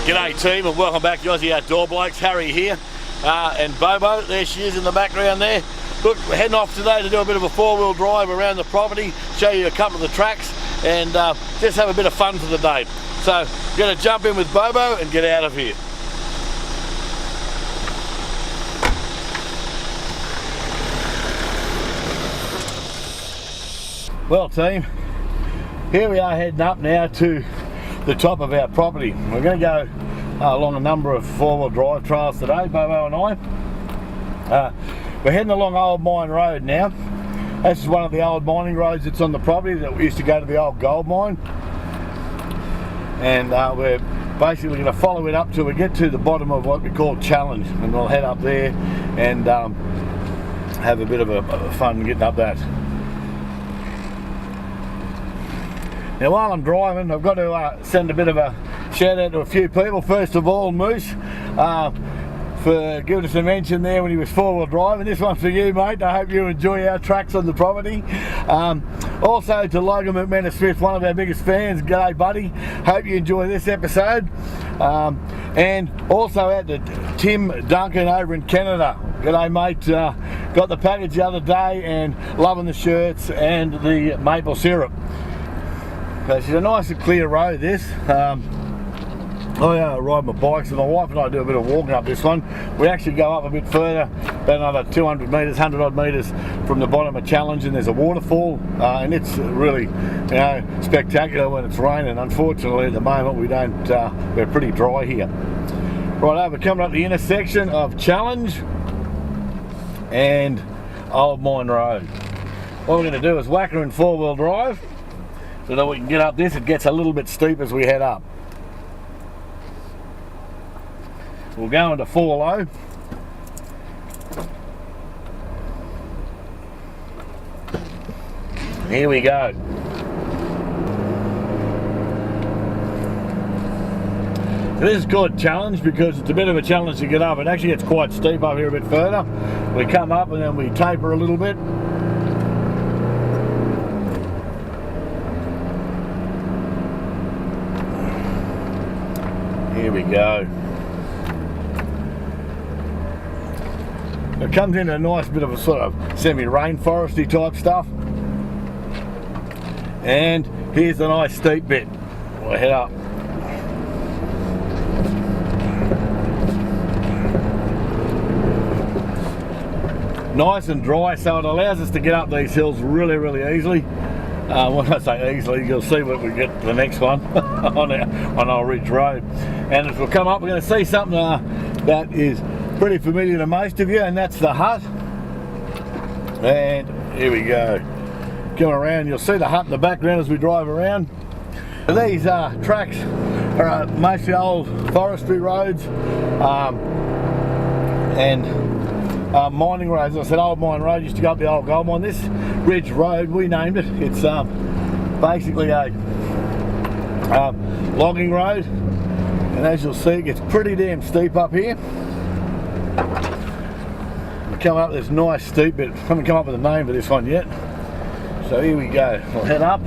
G'day team, and welcome back to Aussie Outdoor Blokes. Harry here, and BoBo, there she is in the background there. Look, we're heading off today to do a bit of a four-wheel drive around the property, show you a couple of the tracks, and just have a bit of fun for the day. So, we're going to jump in with BoBo and get out of here. Well team, here we are heading up now to the top of our property. We're going to go along a number of four-wheel drive trails today, BoBo and I. We're heading along Old Mine Road now. This is one of the old mining roads that's on the property that we used to go to the old gold mine. And we're basically going to follow it up till we get to the bottom of what we call Challenge, and we'll head up there and have a bit of a fun getting up that. Now while I'm driving, I've got to send a bit of a shout out to a few people. First of all, Moose, for giving us a mention there when he was four-wheel driving. This one's for you, mate. I hope you enjoy our tracks on the property. Also to Logan McManus Smith, one of our biggest fans. G'day, buddy. Hope you enjoy this episode. And also out to Tim Duncan over in Canada. G'day, mate. Got the package the other day and loving the shirts and the maple syrup. It's a nice and clear road, this. I ride my bikes, and my wife and I do a bit of walking up this one. We actually go up a bit further, about another 200 metres, 100 odd metres from the bottom of Challenge, and there's a waterfall, and it's really, spectacular when it's raining. Unfortunately, at the moment we're pretty dry here. Right, we're coming up the intersection of Challenge and Old Mine Road. What we're going to do is whack her in four-wheel drive, so that we can get up this. It gets a little bit steep as we head up. We'll go into 4 low. Here we go. So this is called Challenge because it's a bit of a challenge to get up. It actually gets quite steep up here a bit further. We come up and then we taper a little bit. Here we go. It comes in a nice bit of a sort of semi-rainforesty type stuff. And here's the nice steep bit. We'll head up. Nice and dry, so it allows us to get up these hills really, really easily. When I say easily, you'll see when we get to the next one on our Ridge Road. And as we'll come up, we're going to see something that is pretty familiar to most of you, and that's the hut. And here we go. Come around, you'll see the hut in the background as we drive around. These tracks are mostly old forestry roads and mining roads. As I said, Old Mine Road used to go up the old gold mine. This Ridge Road, we named it. It's basically a logging road, and as you'll see, it gets pretty damn steep up here. We come up this nice steep bit. Haven't come up with a name for this one yet. So here we go. We'll head up.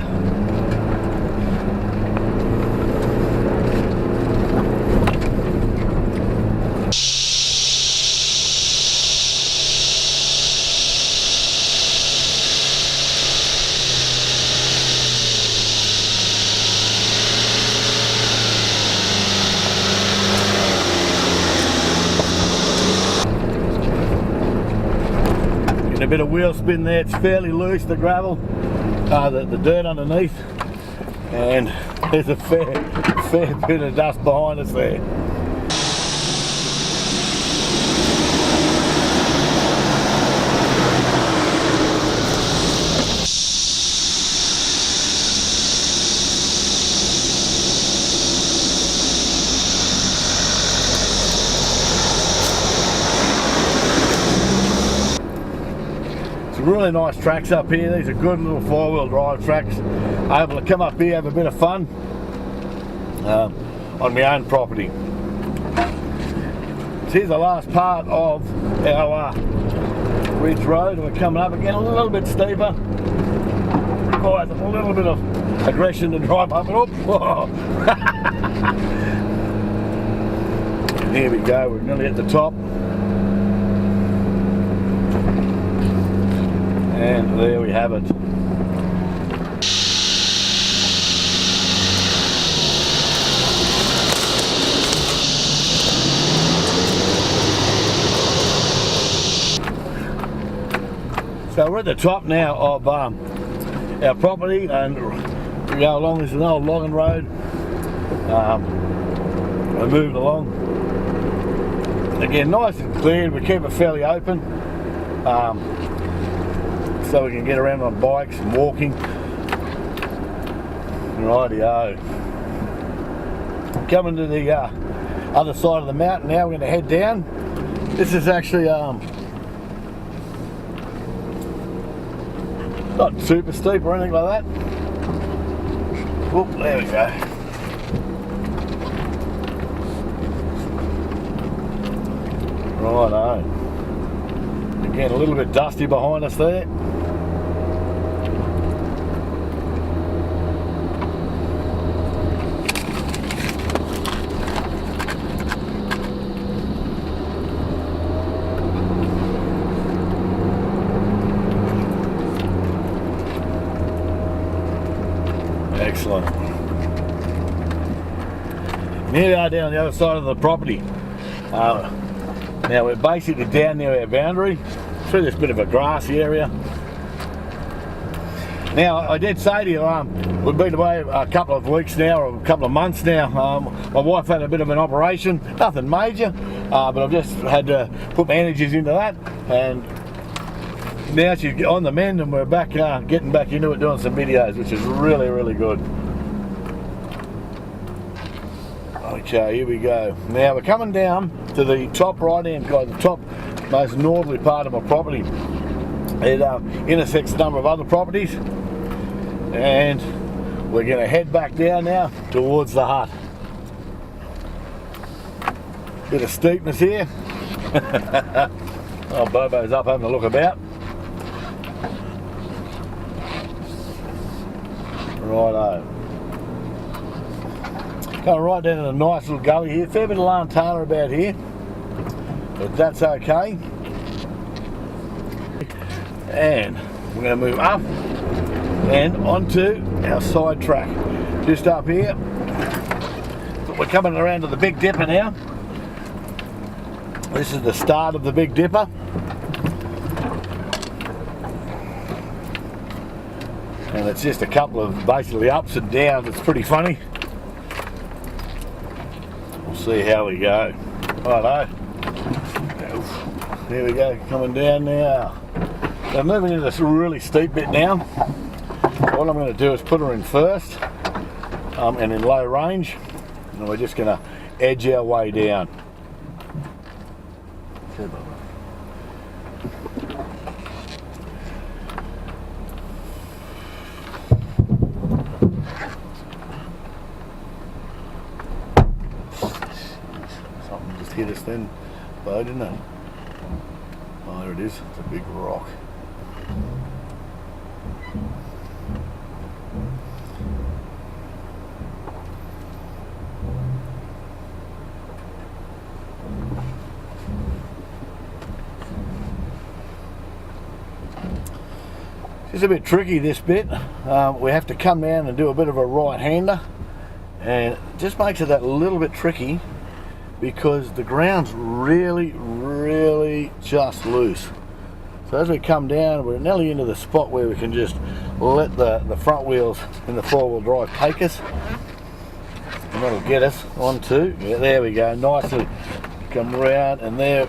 A bit of wheel spin there. It's fairly loose, the gravel, the dirt underneath, and there's a fair bit of dust behind us there. Really nice tracks up here. These are good little four-wheel drive tracks. Able to come up here, have a bit of fun on my own property. So here's the last part of our Ridge Road, and we're coming up again a little bit steeper. Requires a little bit of aggression to drive up and up. And here we go, we're nearly at the top. And there we have it. So we're at the top now of our property, and we go along this old logging road. We're moving along. Again, nice and clear. We keep it fairly open, so we can get around on bikes and walking. Rightio. Coming to the other side of the mountain now. We're going to head down. This is actually not super steep or anything like that. Whoop, there we go. Righto. Again, a little bit dusty behind us there. Excellent. Here we are down on the other side of the property. Now we're basically down near our boundary, through this bit of a grassy area. Now I did say to you, we've been away a couple of weeks now, or a couple of months now. My wife had a bit of an operation, nothing major, but I've just had to put my energies into that, and now she's on the mend, and we're back, getting back into it, doing some videos, which is really, really good. Okay, here we go. Now we're coming down to the top right-hand side, the top most northerly part of my property. It intersects a number of other properties, and we're going to head back down now towards the hut. Bit of steepness here. Oh, Bobo's up having a look about. Righto. Going right down to a nice little gully here. Fair bit of lantana about here, but that's okay. And we're going to move up and onto our side track. Just up here. We're coming around to the Big Dipper now. This is the start of the Big Dipper. And it's just a couple of basically ups and downs. It's pretty funny. We'll see how we go. Righto. Here we go, coming down now. So moving into this really steep bit now. What I'm going to do is put her in first, and in low range, and we're just going to edge our way down. Something just hit us then, Bo, didn't it? Oh, there it is. It's a big rock. It's a bit tricky, this bit. We have to come down and do a bit of a right-hander, and it just makes it that little bit tricky because the ground's really just loose. So as we come down, we're nearly into the spot where we can just let the front wheels in the four-wheel drive take us, and that'll get us onto, yeah, there we go, nicely come around, and there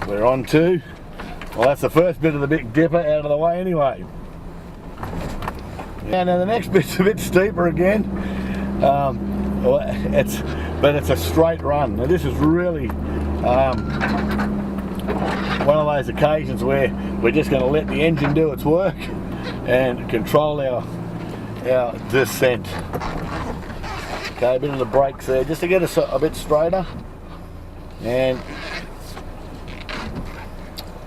we're onto, well, that's the first bit of the Big Dipper out of the way anyway. Yeah, now the next bit's a bit steeper again. But it's a straight run. Now this is really one of those occasions where we're just going to let the engine do its work and control our descent. Okay, a bit of the brakes there just to get us a bit straighter, and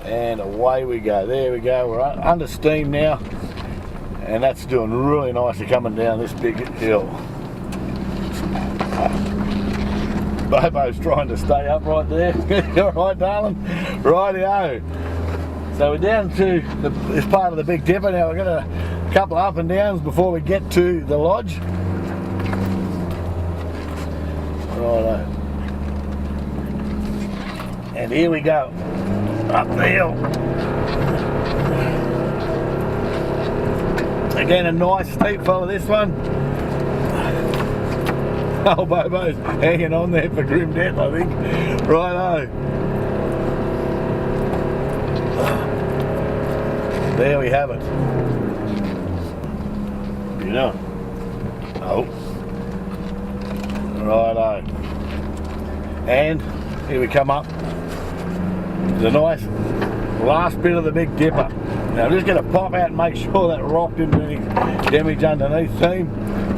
and away we go. There we go, we're under steam now, and that's doing really nicely coming down this big hill. Bobo's trying to stay up right there. You alright, darling? Rightio. So we're down to this part of the Big Dipper now. We've got a couple of up and downs before we get to the lodge. Righto. And here we go. Up the hill. Again, a nice steep fella, this one. Oh, Bobo's hanging on there for grim death, I think. Righto. There we have it. You know. Oh. Righto. And here we come up. The nice last bit of the Big Dipper. Now I'm just going to pop out and make sure that rock didn't do any damage underneath, team.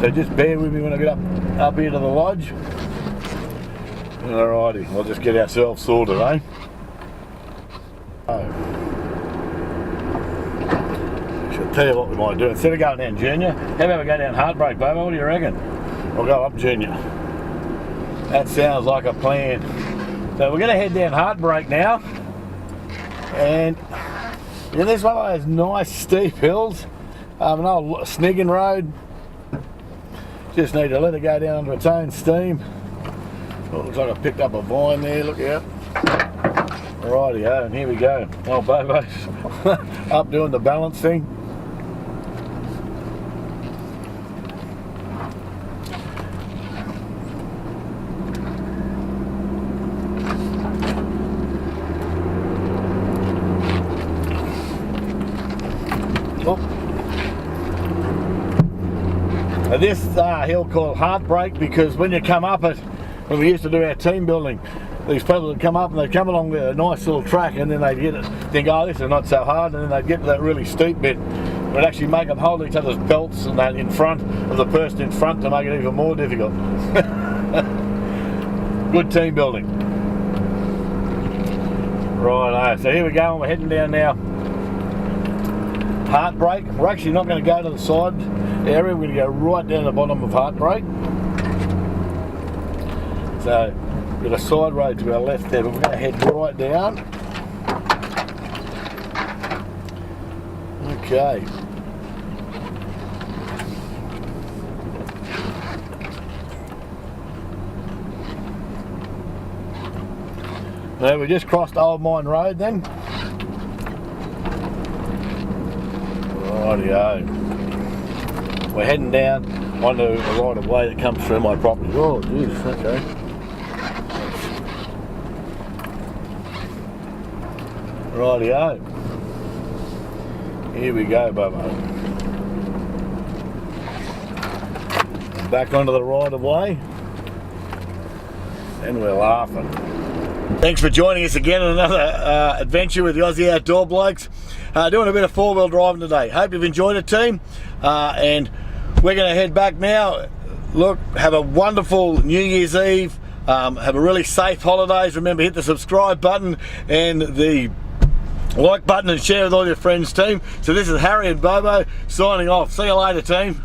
So just bear with me when I get up here to the lodge. Alrighty, we'll just get ourselves sorted, eh? Oh. Should tell you what we might do. Instead of going down Junior, how about we go down Heartbreak, Bobo? What do you reckon? We'll go up Junior. That sounds like a plan. So we're going to head down Heartbreak now. And this one of those nice steep hills. An old snigging road. Just need to let it go down under its own steam. Oh, looks like I picked up a vine there, look out. Rightio, and here we go. Oh, Bobo's up doing the balance thing. This hill called Heartbreak because when you come up it, when we used to do our team building, these people would come up and they'd come along with a nice little track and then they'd think, oh, this is not so hard, and then they'd get to that really steep bit. We'd actually make them hold each other's belts and that in front of the person in front to make it even more difficult. Good team building. Right, so here we go, and we're heading down now. Heartbreak. We're actually not going to go to the side area, we're going to go right down the bottom of Heartbreak. So we've got a side road to our left there, but we're going to head right down. Okay. Now we just crossed Old Mine Road then. Rightio. We're heading down onto a right of way that comes through my property. Oh, geez, okay. Rightio. Here we go, Bobo. Back onto the right of way. And we're laughing. Thanks for joining us again on another adventure with the Aussie Outdoor Blokes. Doing a bit of four-wheel driving today. Hope you've enjoyed it, team. And we're going to head back now. Look, have a wonderful New Year's Eve. Have a really safe holidays. Remember, hit the subscribe button and the like button and share with all your friends, team. So this is Harry and BoBo signing off. See you later, team.